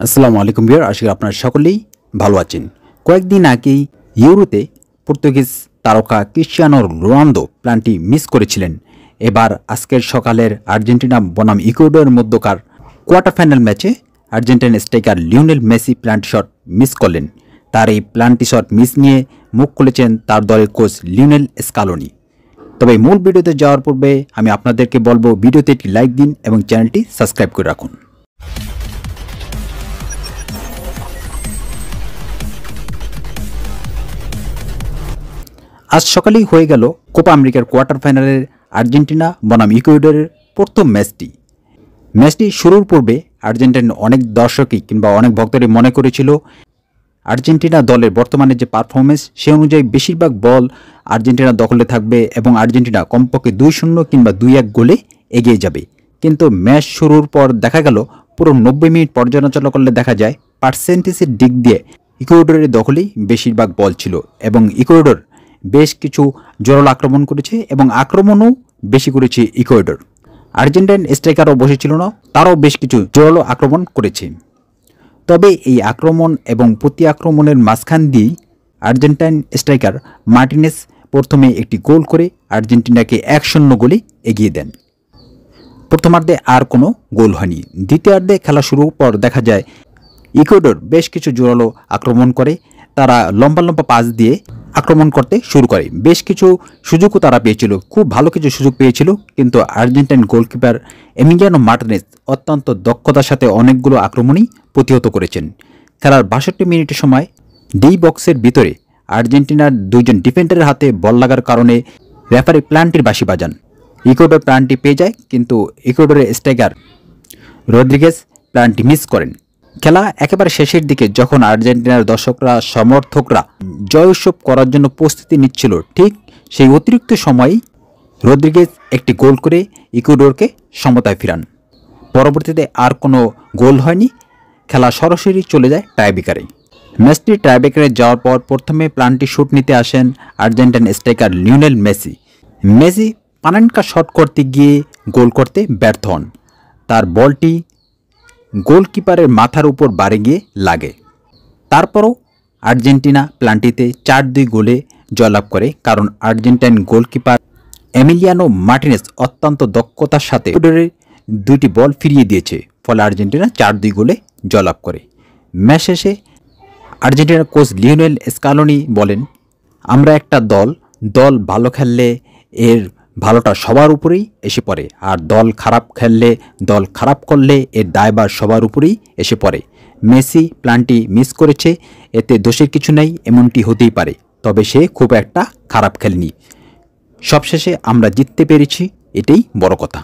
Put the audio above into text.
আসসালামু আলাইকুম ভিউয়ার, আশা করি আপনারা সকলেই ভালো আছেন। কয়েকদিন আগেই ইউরোতে পর্তুগিজ তারকা ক্রিশ্চিয়ানো রোনালদো প্ল্যানটি মিস করেছিলেন। এবার আজকের সকালের আর্জেন্টিনা বনাম ইকুয়েডরের মধ্যকার কোয়ার্টার ফাইনাল ম্যাচে Argentina striker Lionel Messi plenty shot miss করলেন। তার এই প্ল্যান্টি শট মিস নিয়ে মুখ খুলেছেন তার দলের কোচ লিওনেল স্কালোনি। তবে মূল ভিডিওতে যাওয়ার পূর্বে আমি আপনাদেরকে বলবো, ভিডিওতে একটি লাইক দিন এবং চ্যানেলটি সাবস্ক্রাইব করে রাখুন। আজ সকালেই হয়ে গেল কোপা আমেরিকার কোয়ার্টার ফাইনালের আর্জেন্টিনা বনাম ইকুয়েডরের প্রথম ম্যাচটি শুরুর পূর্বে আর্জেন্টিনার অনেক দর্শকই কিংবা অনেক ভক্তরই মনে করেছিল আর্জেন্টিনা দলের বর্তমানে যে পারফরমেন্স সে অনুযায়ী বেশিরভাগ বল আর্জেন্টিনা দখলে থাকবে এবং আর্জেন্টিনা কমপক্ষে 2-0 কিংবা 2-1 গোলে এগিয়ে যাবে। কিন্তু ম্যাচ শুরুর পর দেখা গেল পুরো 90 মিনিট পর্যালোচনা করলে দেখা যায় পার্সেন্টেজের দিক দিয়ে ইকুয়েডরের দখলেই বেশিরভাগ বল ছিল এবং ইকুয়েডর বেশ কিছু জোরালো আক্রমণ করেছে এবং আক্রমণও বেশি করেছে ইকুয়েডর। আর্জেন্টাইন স্ট্রাইকারও বসেছিল না, তারাও বেশ কিছু জোরালো আক্রমণ করেছে। তবে এই আক্রমণ এবং প্রতি আক্রমণের মাঝখান দিয়েই আর্জেন্টাইন স্ট্রাইকার মার্টিনেস প্রথমে একটি গোল করে আর্জেন্টিনাকে 1-0 গোলে এগিয়ে দেন। প্রথমার্ধে আর কোনো গোল হয়নি। দ্বিতীয়ার্ধে খেলা শুরুর পর দেখা যায় ইকুয়েডর বেশ কিছু জোরালো আক্রমণ করে, তারা লম্বা লম্বা পাস দিয়ে আক্রমণ করতে শুরু করে। বেশ কিছু সুযোগও তারা পেয়েছিল, খুব ভালো কিছু সুযোগ পেয়েছিল, কিন্তু আর্জেন্টাইন গোলকিপার এমিলিয়ানো মার্টিনেজ অত্যন্ত দক্ষতার সাথে অনেকগুলো আক্রমণই প্রতিহত করেছেন। খেলার 62 মিনিটের সময় ডি বক্সের ভিতরে আর্জেন্টিনার দুইজন ডিফেন্ডারের হাতে বল লাগার কারণে রেফারি প্ল্যান্টির বাঁশি বাজান। ইকুয়েডর প্ল্যান্টি পেয়ে যায়, কিন্তু ইকুয়েডরের স্ট্রাইকার রদ্রিগেজ প্ল্যান্টি মিস করেন। খেলা একেবারে শেষের দিকে যখন আর্জেন্টিনার দর্শকরা সমর্থকরা জয় উৎসব করার জন্য প্রস্তুতি নিচ্ছিল, ঠিক সেই অতিরিক্ত সময়েই রদ্রিগেজ একটি গোল করে ইকুয়েডরকে সমতায় ফিরান। পরবর্তীতে আর কোনো গোল হয়নি, খেলা সরাসরি চলে যায় টাইব্রেকারে। ম্যাচটি টাইব্রেকারে যাওয়ার পর প্রথমে প্ল্যান্টি শুট নিতে আসেন Argentine striker Lionel Messi Panenka shot করতে গিয়ে গোল করতে ব্যর্থ হন। তার বলটি গোলকিপারের মাথার উপর বাড়ি গিয়ে লাগে। তারপরও আর্জেন্টিনা প্ল্যান্টিতে 4-2 গোলে জয়লাভ করে, কারণ আর্জেন্টাইন গোলকিপার এমিলিয়ানো মার্টিনেজ অত্যন্ত দক্ষতার সাথে ইকুয়েডরের দুইটি বল ফিরিয়ে দিয়েছে, ফলে আর্জেন্টিনা 4-2 গোলে জয়লাভ করে। ম্যাচ শেষে আর্জেন্টিনার কোচ লিওনেল স্কালোনি বলেন, আমরা একটা দল ভালো খেললে এর ভালোটা সবার উপরেই এসে পড়ে, আর দল খারাপ করলে এর দায়ভার সবার উপরেই এসে পড়ে। মেসি প্ল্যান্টি মিস করেছে, এতে দোষের কিছু নেই, এমনটি হতেই পারে, তবে সে খুব একটা খারাপ খেলেনি। সবশেষে আমরা জিততে পেরেছি, এটাই বড় কথা।